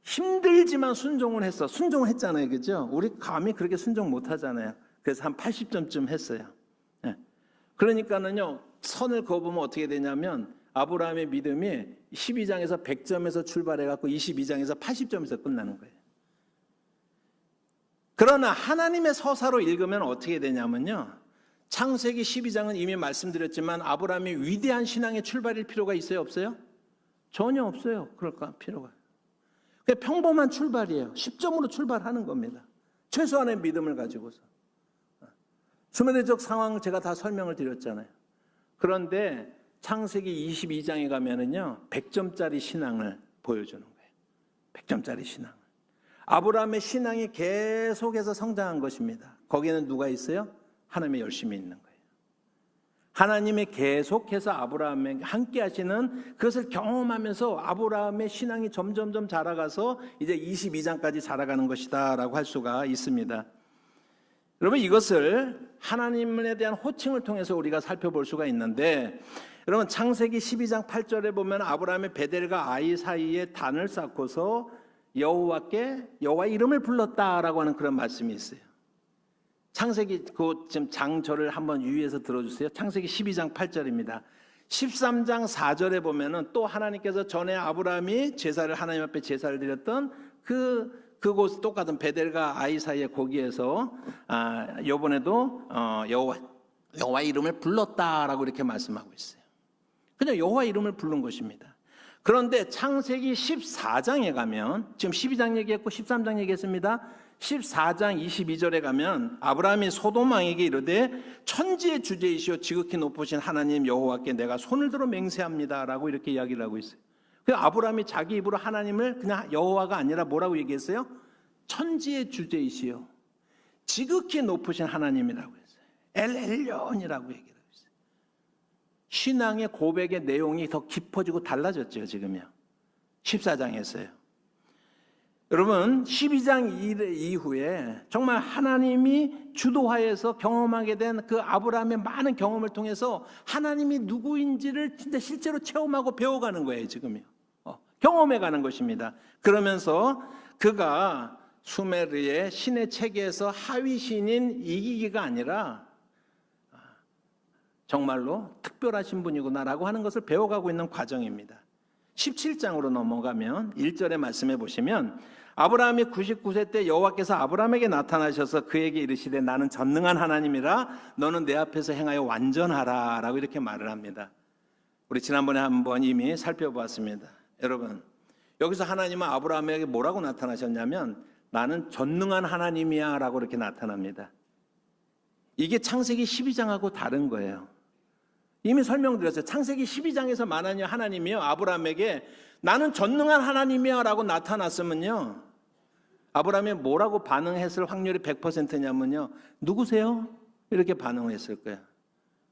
힘들지만 순종을 했어. 순종을 했잖아요, 그죠? 우리 감히 그렇게 순종 못하잖아요. 그래서 한 80점쯤 했어요. 그러니까는요, 선을 그어보면 어떻게 되냐면 아브라함의 믿음이 12장에서 100점에서 출발해갖고 22장에서 80점에서 끝나는 거예요. 그러나 하나님의 서사로 읽으면 어떻게 되냐면요, 창세기 12장은 이미 말씀드렸지만 아브라함이 위대한 신앙의 출발일 필요가 있어요, 없어요? 전혀 없어요. 그럴까 필요가. 그냥 평범한 출발이에요. 10점으로 출발하는 겁니다. 최소한의 믿음을 가지고서. 수메대적 상황 제가 다 설명을 드렸잖아요. 그런데 창세기 22장에 가면은요, 100점짜리 신앙을 보여주는 거예요. 100점짜리 신앙을. 아브라함의 신앙이 계속해서 성장한 것입니다. 거기에는 누가 있어요? 하나님의 열심이 있는 거예요. 하나님이 계속해서 아브라함에게 함께 하시는 그것을 경험하면서 아브라함의 신앙이 점점점 자라가서 이제 22장까지 자라가는 것이다 라고 할 수가 있습니다. 여러분, 이것을 하나님에 대한 호칭을 통해서 우리가 살펴볼 수가 있는데, 여러분, 창세기 12장 8절에 보면 아브라함의 베델과 아이 사이에 단을 쌓고서 여호와의 이름을 불렀다라고 하는 그런 말씀이 있어요. 창세기 지금 장절을 한번 유의해서 들어주세요. 창세기 12장 8절입니다. 13장 4절에 보면은 또 하나님께서 전에 아브라함이 제사를 하나님 앞에 제사를 드렸던 그곳 똑같은 베델과 아이 사이의 거기에서 이번에도 여호와 이름을 불렀다라고 이렇게 말씀하고 있어요. 그냥 여호와 이름을 부른 것입니다. 그런데 창세기 14장에 가면 지금 12장 얘기했고 13장 얘기했습니다. 14장 22절에 가면 아브라함이 소돔 왕에게 이르되 천지의 주제이시오 지극히 높으신 하나님 여호와께 내가 손을 들어 맹세합니다라고 이렇게 이야기를 하고 있어요. 그 아브라함이 자기 입으로 하나님을 그냥 여호와가 아니라 뭐라고 얘기했어요? 천지의 주제이시오 지극히 높으신 하나님이라고 했어요. 엘엘련이라고 얘기를 하고 있어요. 신앙의 고백의 내용이 더 깊어지고 달라졌죠. 지금요. 14장에서요. 여러분, 12장 이후에 정말 하나님이 주도하여서 경험하게 된 그 아브라함의 많은 경험을 통해서 하나님이 누구인지를 진짜 실제로 체험하고 배워가는 거예요, 지금요. 경험해가는 것입니다. 그러면서 그가 수메르의 신의 체계에서 하위 신인 이기기가 아니라 정말로 특별하신 분이구나라고 하는 것을 배워가고 있는 과정입니다. 17장으로 넘어가면 1절의 말씀해 보시면 아브라함이 99세 때 여호와께서 아브라함에게 나타나셔서 그에게 이르시되 나는 전능한 하나님이라 너는 내 앞에서 행하여 완전하라 라고 이렇게 말을 합니다. 우리 지난번에 한번 이미 살펴보았습니다. 여러분, 여기서 하나님은 아브라함에게 뭐라고 나타나셨냐면 나는 전능한 하나님이야 라고 이렇게 나타납니다. 이게 창세기 12장하고 다른 거예요. 이미 설명드렸어요. 창세기 12장에서 말하는 하나님이요, 아브라함에게 나는 전능한 하나님이야 라고 나타났으면요, 아브라함이 뭐라고 반응했을 확률이 100%냐면요 누구세요? 이렇게 반응을 했을 거예요.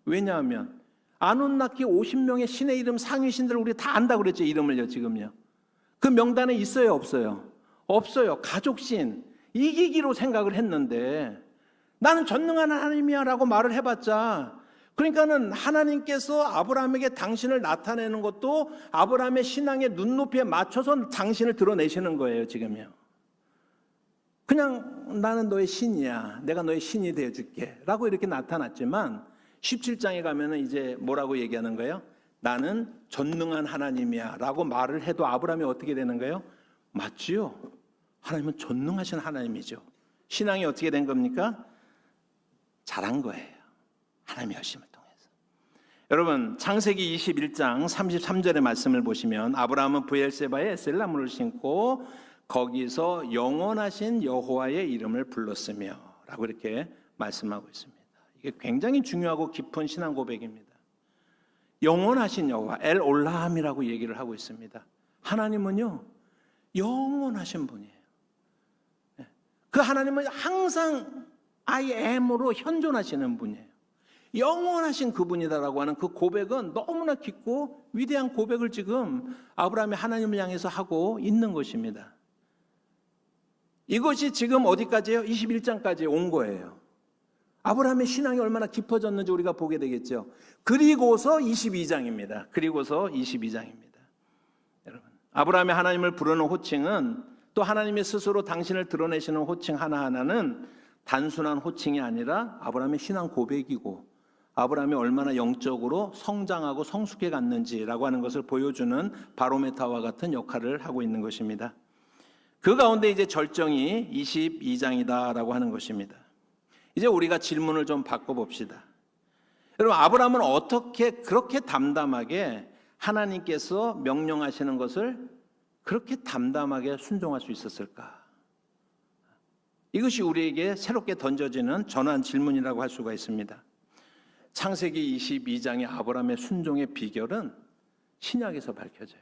왜냐하면 아눈나키 50명의 신의 이름 상위신들을 우리 다 안다고 그랬죠. 이름을요, 지금요. 그 명단에 있어요, 없어요? 없어요. 가족신. 이기기로 생각을 했는데 나는 전능한 하나님이야 라고 말을 해봤자, 그러니까는 하나님께서 아브라함에게 당신을 나타내는 것도 아브라함의 신앙의 눈높이에 맞춰서 당신을 드러내시는 거예요, 지금요. 그냥 나는 너의 신이야. 내가 너의 신이 되어줄게. 라고 이렇게 나타났지만 17장에 가면은 이제 뭐라고 얘기하는 거예요? 나는 전능한 하나님이야. 라고 말을 해도 아브라함이 어떻게 되는 거예요? 맞지요. 하나님은 전능하신 하나님이죠. 신앙이 어떻게 된 겁니까? 잘한 거예요. 하나님의 열심을 통해서. 여러분, 창세기 21장 33절의 말씀을 보시면 아브라함은 브엘세바에 에셀나무를 심고 거기서 영원하신 여호와의 이름을 불렀으며 라고 이렇게 말씀하고 있습니다. 이게 굉장히 중요하고 깊은 신앙 고백입니다. 영원하신 여호와, 엘 올라함이라고 얘기를 하고 있습니다. 하나님은요, 영원하신 분이에요. 그 하나님은 항상 I am으로 현존하시는 분이에요. 영원하신 그분이다라고 하는 그 고백은 너무나 깊고 위대한 고백을 지금 아브라함이 하나님을 향해서 하고 있는 것입니다. 이것이 지금 어디까지예요? 21장까지 온 거예요. 아브라함의 신앙이 얼마나 깊어졌는지 우리가 보게 되겠죠. 그리고서 22장입니다. 그리고서 22장입니다. 여러분, 아브라함이 하나님을 부르는 호칭은, 또 하나님의 스스로 당신을 드러내시는 호칭 하나하나는 단순한 호칭이 아니라 아브라함의 신앙 고백이고 아브라함이 얼마나 영적으로 성장하고 성숙해 갔는지라고 하는 것을 보여주는 바로메타와 같은 역할을 하고 있는 것입니다. 그 가운데 이제 절정이 22장이다라고 하는 것입니다. 이제 우리가 질문을 좀 바꿔봅시다. 여러분, 아브라함은 어떻게 그렇게 담담하게 하나님께서 명령하시는 것을 그렇게 담담하게 순종할 수 있었을까? 이것이 우리에게 새롭게 던져지는 전환 질문이라고 할 수가 있습니다. 창세기 22장의 아브라함의 순종의 비결은 신약에서 밝혀져요.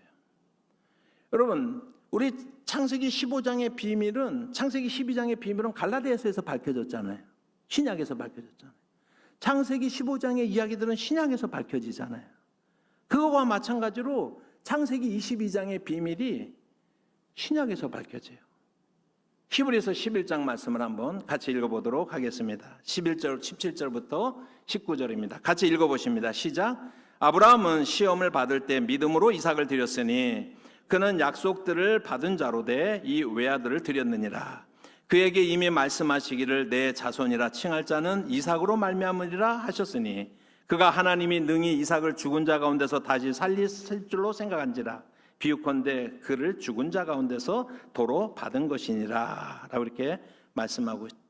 여러분, 우리 창세기 15장의 비밀은, 창세기 12장의 비밀은 갈라디아서에서 밝혀졌잖아요. 신약에서 밝혀졌잖아요. 창세기 15장의 이야기들은 신약에서 밝혀지잖아요. 그거와 마찬가지로 창세기 22장의 비밀이 신약에서 밝혀져요. 히브리서 11장 말씀을 한번 같이 읽어보도록 하겠습니다. 11절, 17절부터 19절입니다. 같이 읽어보십니다. 시작. 아브라함은 시험을 받을 때 믿음으로 이삭을 드렸으니 그는 약속들을 받은 자로 돼 이 외아들을 드렸느니라. 그에게 이미 말씀하시기를 내 자손이라 칭할 자는 이삭으로 말미암으리라 하셨으니 그가 하나님이 능히 이삭을 죽은 자 가운데서 다시 살리실 줄로 생각한지라. 비유컨대 그를 죽은 자 가운데서 도로 받은 것이니라 라고 이렇게 말씀하고 있습니다.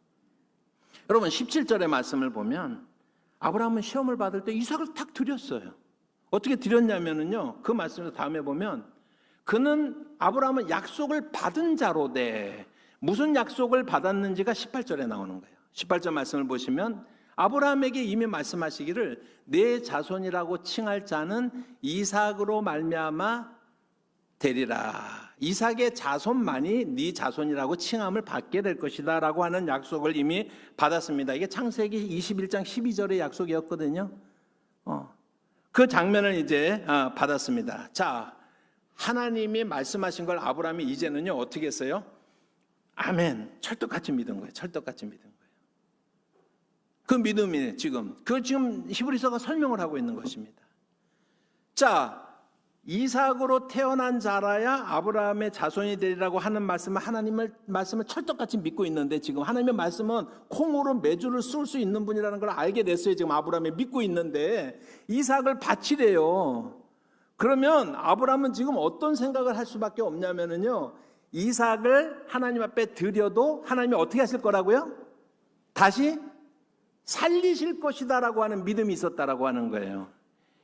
여러분, 17절의 말씀을 보면 아브라함은 시험을 받을 때 이삭을 탁 드렸어요. 어떻게 드렸냐면요, 그 말씀에서 다음에 보면 그는, 아브라함은 약속을 받은 자로 돼. 무슨 약속을 받았는지가 18절에 나오는 거예요. 18절 말씀을 보시면 아브라함에게 이미 말씀하시기를 내 자손이라고 칭할 자는 이삭으로 말미암아 되리라. 이삭의 자손만이 네 자손이라고 칭함을 받게 될 것이다 라고 하는 약속을 이미 받았습니다. 이게 창세기 21장 12절의 약속이었거든요. 그 장면을 이제 받았습니다. 자, 하나님이 말씀하신 걸 아브라함이 이제는요 어떻게 했어요? 아멘. 철떡같이 믿은 거예요. 철떡같이 믿은 거예요. 그 믿음이 지금 히브리서가 설명을 하고 있는 것입니다. 자, 이삭으로 태어난 자라야 아브라함의 자손이 되리라고 하는 말씀을, 하나님의 말씀을 철떡같이 믿고 있는데, 지금 하나님의 말씀은 콩으로 메주를 쏠 수 있는 분이라는 걸 알게 됐어요. 지금 아브라함이 믿고 있는데 이삭을 바치래요. 그러면 아브라함은 지금 어떤 생각을 할 수밖에 없냐면요, 이삭을 하나님 앞에 드려도 하나님이 어떻게 하실 거라고요? 다시 살리실 것이다라고 하는 믿음이 있었다라고 하는 거예요.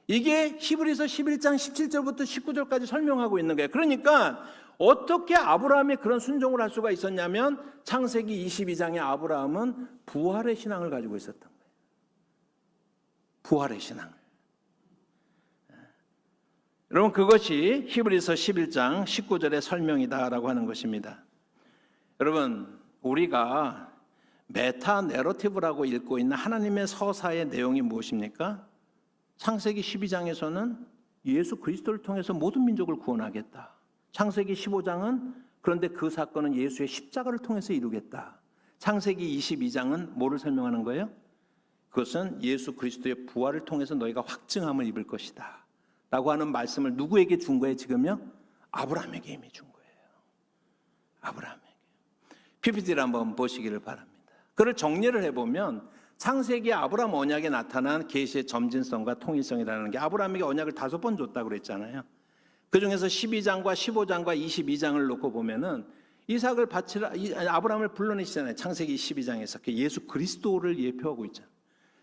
이게 히브리서 11장 17절부터 19절까지 설명하고 있는 거예요. 그러니까 어떻게 아브라함이 그런 순종을 할 수가 있었냐면 창세기 22장의 아브라함은 부활의 신앙을 가지고 있었던 거예요. 부활의 신앙을. 여러분, 그것이 히브리서 11장 19절의 설명이다라고 하는 것입니다. 여러분, 우리가 메타 내러티브라고 읽고 있는 하나님의 서사의 내용이 무엇입니까? 창세기 12장에서는 예수 그리스도를 통해서 모든 민족을 구원하겠다. 창세기 15장은 그런데 그 사건은 예수의 십자가를 통해서 이루겠다. 창세기 22장은 뭐를 설명하는 거예요? 그것은 예수 그리스도의 부활을 통해서 너희가 확증함을 입을 것이다 라고 하는 말씀을 누구에게 준 거예요 지금요? 아브라함에게 이미 준 거예요. 아브라함에게. PPT를 한번 보시기를 바랍니다. 그걸 정리를 해보면 창세기 아브라함 언약에 나타난 계시의 점진성과 통일성이라는 게 아브라함에게 언약을 5번 줬다고 그랬잖아요. 그 중에서 12장과 15장과 22장을 놓고 보면은 이삭을 바치라, 아브라함을 불러내시잖아요. 창세기 12장에서 그 예수 그리스도를 예표하고 있잖아요.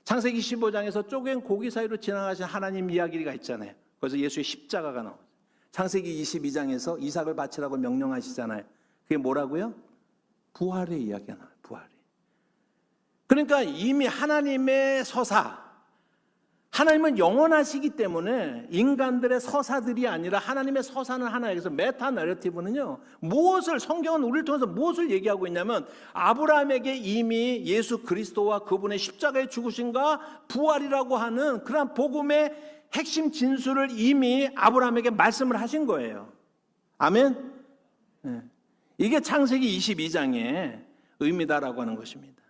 창세기 15장에서 쪼갠 고기 사이로 지나가신 하나님 이야기가 있잖아요. 그래서 예수의 십자가가 나오죠. 창세기 22장에서 이삭을 바치라고 명령하시잖아요. 그게 뭐라고요? 부활의 이야기가 나와요. 부활이. 그러니까 이미 하나님의 서사, 하나님은 영원하시기 때문에 인간들의 서사들이 아니라 하나님의 서사는 하나예요. 그래서 메타 내러티브는요, 성경은 우리를 통해서 무엇을 얘기하고 있냐면 아브라함에게 이미 예수 그리스도와 그분의 십자가의 죽으심과 부활이라고 하는 그런 복음의 핵심 진술을 이미 아브라함에게 말씀을 하신 거예요. 아멘? 네. 이게 창세기 22장의 의미다라고 하는 것입니다.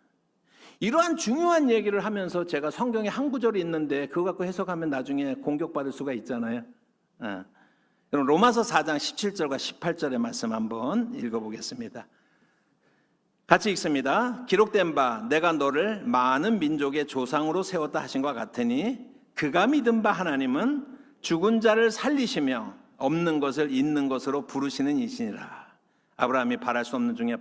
이러한 중요한 얘기를 하면서 제가 성경에 한 구절이 있는데 그거 갖고 해석하면 나중에 공격받을 수가 있잖아요. 그럼 로마서 4장 17절과 18절의 말씀 한번 읽어보겠습니다. 같이 읽습니다. 기록된 바 내가 너를 많은 민족의 조상으로 세웠다 하신 것 같으니 그가 믿은 바 하나님은 죽은 자를 살리시며 없는 것을 있는 것으로 부르시는 이시니라. 아브라함이 바랄 수 없는 중에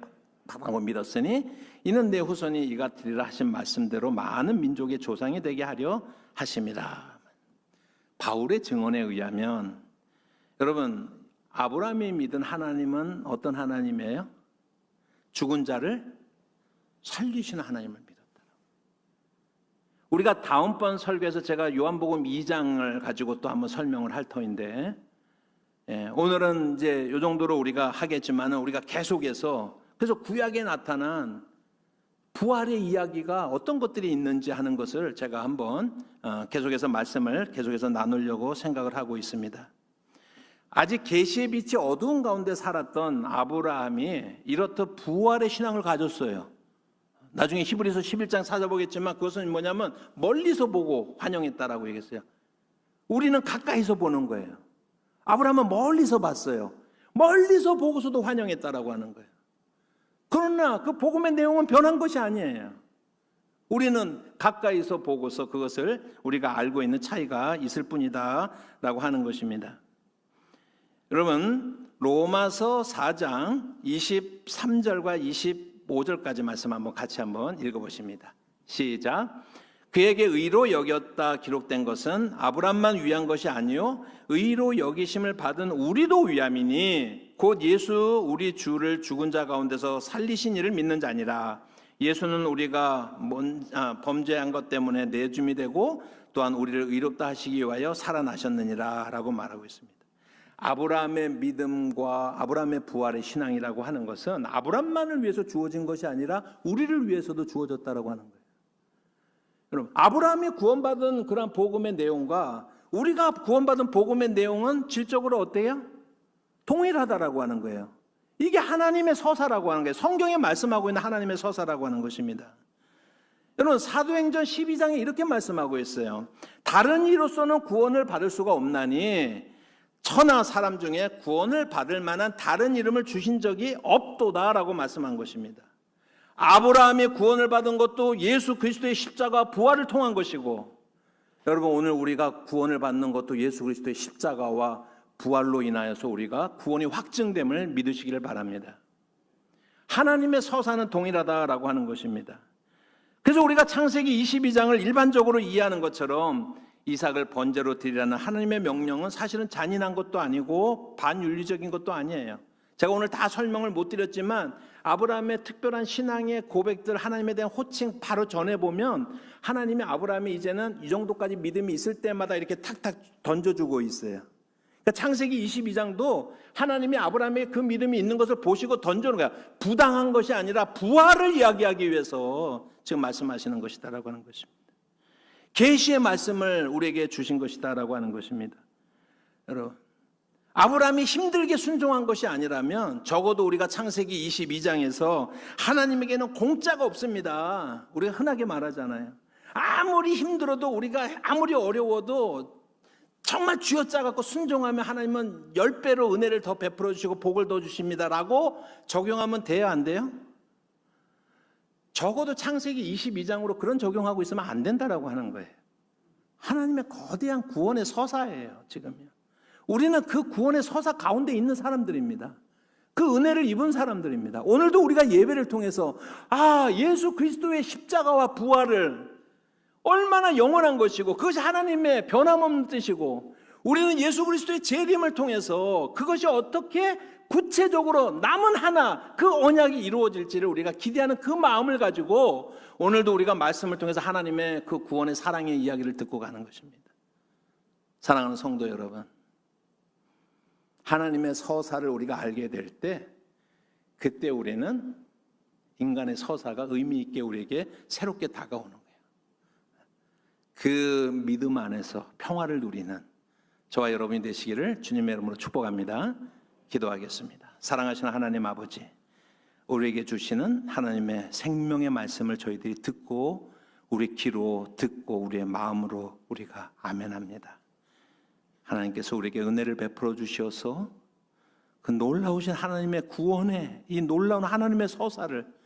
바라고 믿었으니 이는 내 후손이 이같으리라 하신 말씀대로 많은 민족의 조상이 되게 하려 하심이라. 바울의 증언에 의하면 여러분 아브라함이 믿은 하나님은 어떤 하나님이에요? 죽은 자를 살리시는 하나님을 믿었다. 우리가 다음번 설교에서 제가 요한복음 2장을 가지고 또 한번 설명을 할 터인데 오늘은 이제 이 정도로 우리가 하겠지만 우리가 계속해서 그래서 구약에 나타난 부활의 이야기가 어떤 것들이 있는지 하는 것을 제가 한번 계속해서 말씀을 계속해서 나누려고 생각을 하고 있습니다. 아직 계시의 빛이 어두운 가운데 살았던 아브라함이 이렇듯 부활의 신앙을 가졌어요. 나중에 히브리서 11장 찾아보겠지만 그것은 뭐냐면 멀리서 보고 환영했다라고 얘기했어요. 우리는 가까이서 보는 거예요. 아브라함은 멀리서 봤어요. 멀리서 보고서도 환영했다라고 하는 거예요. 그러나 그 복음의 내용은 변한 것이 아니에요. 우리는 가까이서 보고서 그것을 우리가 알고 있는 차이가 있을 뿐이다 라고 하는 것입니다. 여러분 로마서 4장 23절과 25절까지 말씀 한번 같이 한번 읽어보십니다. 시작. 그에게 의로 여겼다 기록된 것은 아브람만 위한 것이 아니요 의로 여기심을 받은 우리도 위함이니 곧 예수 우리 주를 죽은 자 가운데서 살리신 이를 믿는 자니라. 예수는 우리가 범죄한 것 때문에 내줌이 되고 또한 우리를 의롭다 하시기 위하여 살아나셨느니라 라고 말하고 있습니다. 아브라함의 믿음과 아브라함의 부활의 신앙이라고 하는 것은 아브라함만을 위해서 주어진 것이 아니라 우리를 위해서도 주어졌다라고 하는 거예요. 여러분, 아브라함이 구원받은 그런 복음의 내용과 우리가 구원받은 복음의 내용은 질적으로 어때요? 동일하다라고 하는 거예요. 이게 하나님의 서사라고 하는 거예요. 성경에 말씀하고 있는 하나님의 서사라고 하는 것입니다. 여러분 사도행전 12장에 이렇게 말씀하고 있어요. 다른 이로서는 구원을 받을 수가 없나니 천하 사람 중에 구원을 받을 만한 다른 이름을 주신 적이 없도다라고 말씀한 것입니다. 아브라함이 구원을 받은 것도 예수 그리스도의 십자가 부활을 통한 것이고 여러분 오늘 우리가 구원을 받는 것도 예수 그리스도의 십자가와 부활로 인하여서 우리가 구원이 확증됨을 믿으시기를 바랍니다. 하나님의 서사는 동일하다라고 하는 것입니다. 그래서 우리가 창세기 22장을 일반적으로 이해하는 것처럼 이삭을 번제로 드리라는 하나님의 명령은 사실은 잔인한 것도 아니고 반윤리적인 것도 아니에요. 제가 오늘 다 설명을 못 드렸지만 아브라함의 특별한 신앙의 고백들 하나님에 대한 호칭 바로 전해보면 하나님이 아브라함이 이제는 이 정도까지 믿음이 있을 때마다 이렇게 탁탁 던져주고 있어요. 그러니까 창세기 22장도 하나님이 아브라함의 그 믿음이 있는 것을 보시고 던져놓은 거야. 부당한 것이 아니라 부활을 이야기하기 위해서 지금 말씀하시는 것이다라고 하는 것입니다. 계시의 말씀을 우리에게 주신 것이다라고 하는 것입니다. 여러분, 아브라함이 힘들게 순종한 것이 아니라면 적어도 우리가 창세기 22장에서 하나님에게는 공짜가 없습니다. 우리가 흔하게 말하잖아요. 아무리 힘들어도, 우리가 아무리 어려워도 정말 쥐어짜갖고 순종하면 하나님은 10배로 은혜를 더 베풀어 주시고 복을 더 주십니다라고 적용하면 돼요, 안 돼요? 적어도 창세기 22장으로 그런 적용하고 있으면 안 된다라고 하는 거예요. 하나님의 거대한 구원의 서사예요, 지금요. 우리는 그 구원의 서사 가운데 있는 사람들입니다. 그 은혜를 입은 사람들입니다. 오늘도 우리가 예배를 통해서 예수 그리스도의 십자가와 부활을 얼마나 영원한 것이고 그것이 하나님의 변함없는 뜻이고 우리는 예수 그리스도의 재림을 통해서 그것이 어떻게 구체적으로 남은 하나 그 언약이 이루어질지를 우리가 기대하는 그 마음을 가지고 오늘도 우리가 말씀을 통해서 하나님의 그 구원의 사랑의 이야기를 듣고 가는 것입니다. 사랑하는 성도 여러분, 하나님의 서사를 우리가 알게 될 때 그때 우리는 인간의 서사가 의미 있게 우리에게 새롭게 다가오는 거예요. 그 믿음 안에서 평화를 누리는 저와 여러분이 되시기를 주님의 이름으로 축복합니다. 기도하겠습니다. 사랑하시는 하나님 아버지, 우리에게 주시는 하나님의 생명의 말씀을 저희들이 듣고 우리 귀로 듣고 우리의 마음으로 우리가 아멘합니다. 하나님께서 우리에게 은혜를 베풀어 주셔서 그 놀라우신 하나님의 구원의 이 놀라운 하나님의 서사를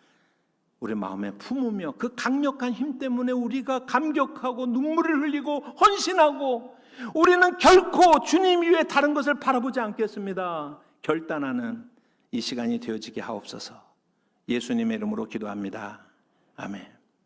우리 마음에 품으며 그 강력한 힘 때문에 우리가 감격하고 눈물을 흘리고 헌신하고 우리는 결코 주님 위에 다른 것을 바라보지 않겠습니다. 결단하는 이 시간이 되어지게 하옵소서. 예수님의 이름으로 기도합니다. 아멘.